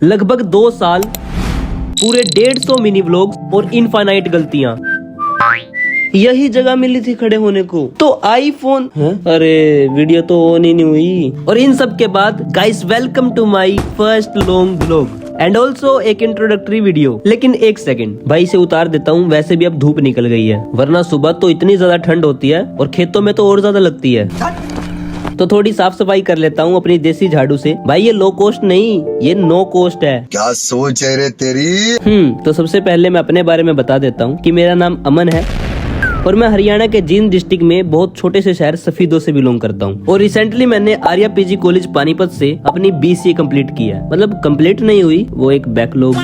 लगभग 2 साल, पूरे 150 मिनी व्लॉग्स और इनफाइनाइट गलतियां, यही जगह मिली थी खड़े होने को। तो आईफोन, अरे वीडियो तो ऑन ही नहीं हुई। और इन सब के बाद guys welcome to my first long vlog and also एक इंट्रोडक्टरी वीडियो। लेकिन एक सेकंड भाई, इसे उतार देता हूँ। वैसे भी अब धूप निकल गई है, वरना सुबह तो इतनी ज्यादा ठंड होती है और खेतों में तो और ज्यादा लगती है। तो थोड़ी साफ सफाई कर लेता हूँ अपनी देसी झाड़ू से। भाई ये लो कॉस्ट नहीं, ये नो कॉस्ट है। क्या सोच है रे तेरी। तो सबसे पहले मैं अपने बारे में बता देता हूँ कि मेरा नाम अमन है और मैं हरियाणा के जींद डिस्ट्रिक्ट में बहुत छोटे से शहर सफीदों से बिलोंग करता हूँ। और रिसेंटली मैंने आर्या पीजी कॉलेज पानीपत से अपनी BCA कंप्लीट की है। मतलब कंप्लीट नहीं हुई, वो एक बैकलॉग।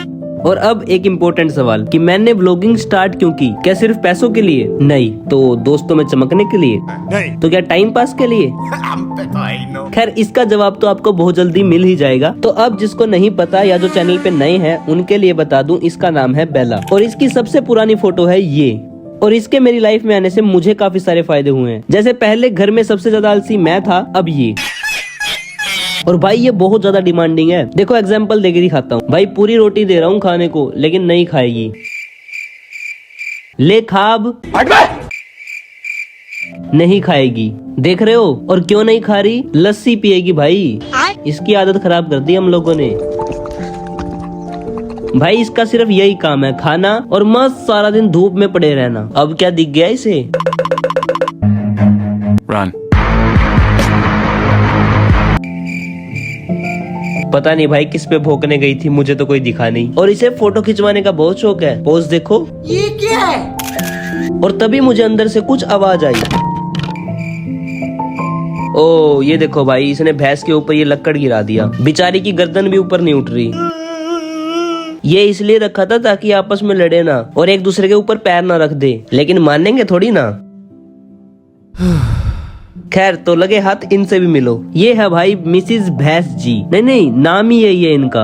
और अब एक इम्पोर्टेंट सवाल कि मैंने ब्लॉगिंग स्टार्ट क्यों की? क्या सिर्फ पैसों के लिए? नहीं। तो दोस्तों में चमकने के लिए? नहीं। तो क्या टाइम पास के लिए? खैर इसका जवाब तो आपको बहुत जल्दी मिल ही जाएगा। तो अब जिसको नहीं पता या जो चैनल पे नए हैं उनके लिए बता दूं, इसका नाम है बेला और इसकी सबसे पुरानी फोटो है ये। और इसके मेरी लाइफ में आने से मुझे काफी सारे फायदे हुए हैं। जैसे पहले घर में सबसे ज्यादा आलसी मैं था, अब ये। और भाई ये बहुत ज्यादा डिमांडिंग है। देखो एग्जांपल देके दिखाता हूँ। भाई पूरी रोटी दे रहा हूँ खाने को, लेकिन नहीं खाएगी। ले खाब, नहीं खाएगी। देख रहे हो? और क्यों नहीं खा रही? लस्सी पिएगी भाई। इसकी आदत खराब कर दी हम लोगों ने। भाई इसका सिर्फ यही काम है, खाना और मस्त सारा दिन धूप में पड़े रहना। अब क्या दिख गया इसे? Run. पता नहीं भाई किस पे भौंकने गई थी, मुझे तो कोई दिखा नहीं। और इसे फोटो खिंचवाने का बहुत शौक है। पोज देखो, ये क्या है? और तभी मुझे अंदर से कुछ आवाज आई। ओ ये देखो भाई, इसने भैंस के ऊपर ये लक्कड़ गिरा दिया। बेचारी की गर्दन भी ऊपर नहीं उठ रही। ये इसलिए रखा था ताकि आपस में लड़े ना और एक दूसरे के ऊपर पैर ना रख दे, लेकिन मानेंगे थोड़ी ना। खैर तो लगे हाथ इनसे भी मिलो। ये है भाई मिसिज भैंस जी। नहीं नाम ही यही है इनका।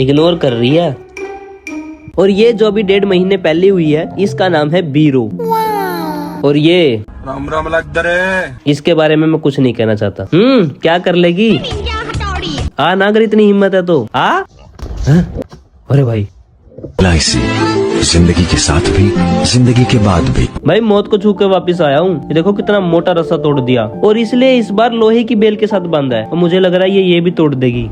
इग्नोर कर रही है। और ये जो अभी 1.5 महीने पहले हुई है, इसका नाम है बीरो। और ये राम राम लग रहे, इसके बारे में मैं कुछ नहीं कहना चाहता। क्या कर लेगी? आ ना, अगर इतनी हिम्मत है तो आ। अरे भाई जिंदगी के साथ भी, जिंदगी के बाद भी। भाई मौत को छू के वापिस आया हूँ। देखो कितना मोटा रस्सा तोड़ दिया, और इसलिए इस बार लोहे की बेल के साथ बांधा है। और मुझे लग रहा है ये भी तोड़ देगी।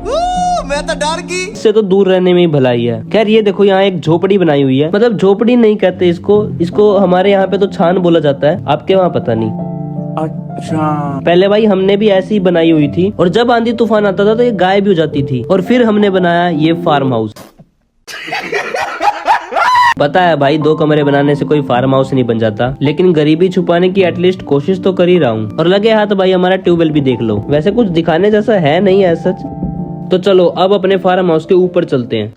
मैं तो डर गई। इससे तो दूर रहने में ही भलाई है। खैर ये देखो, यहाँ एक झोपड़ी बनाई हुई है। मतलब झोपड़ी नहीं कहते इसको हमारे यहाँ पे तो छान बोला जाता है, आपके वहाँ पता नहीं। अच्छा, पहले भाई हमने भी ऐसी ही बनाई हुई थी, और जब आंधी तूफान आता था तो ये गायब भी हो जाती थी। और फिर हमने बनाया ये फार्म हाउस। पता है भाई, 2 कमरे बनाने से कोई फार्म हाउस नहीं बन जाता, लेकिन गरीबी छुपाने की एटलीस्ट कोशिश तो कर ही रहा हूँ। और लगे हाथ भाई हमारा ट्यूबवेल भी देख लो। वैसे कुछ दिखाने जैसा है नहीं है सच। तो चलो अब अपने फार्म हाउस के ऊपर चलते हैं।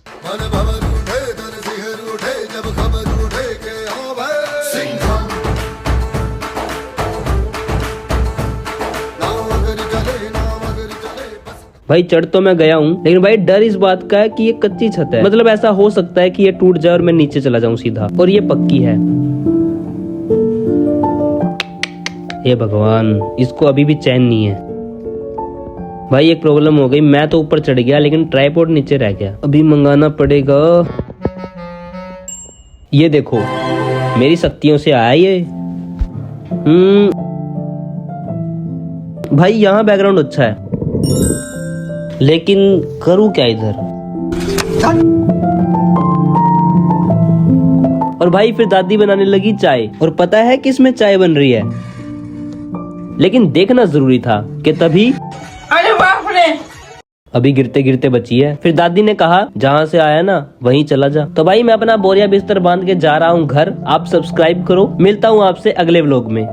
भाई चढ़ तो मैं गया हूँ, लेकिन भाई डर इस बात का है कि ये कच्ची छत है। मतलब ऐसा हो सकता है कि ये टूट जाए और मैं नीचे चला जाऊं सीधा। और ये पक्की है। हे भगवान, इसको अभी भी चैन नहीं है। भाई एक प्रॉब्लम हो गई, मैं तो ऊपर चढ़ गया लेकिन ट्राइपॉड नीचे रह गया। अभी मंगाना पड़ेगा। ये देखो मेरी शक्तियों से आया ये। भाई यहाँ बैकग्राउंड अच्छा है, लेकिन करूं क्या इधर? और भाई फिर दादी बनाने लगी चाय। और पता है किस में चाय बन रही है? लेकिन देखना जरूरी था कि तभी अरे बाप रे, अभी गिरते गिरते बची है। फिर दादी ने कहा जहाँ से आया ना वहीं चला जा। तो भाई मैं अपना बोरिया बिस्तर बांध के जा रहा हूँ घर। आप सब्सक्राइब करो। मिलता हूँ आपसे अगले व्लॉग में।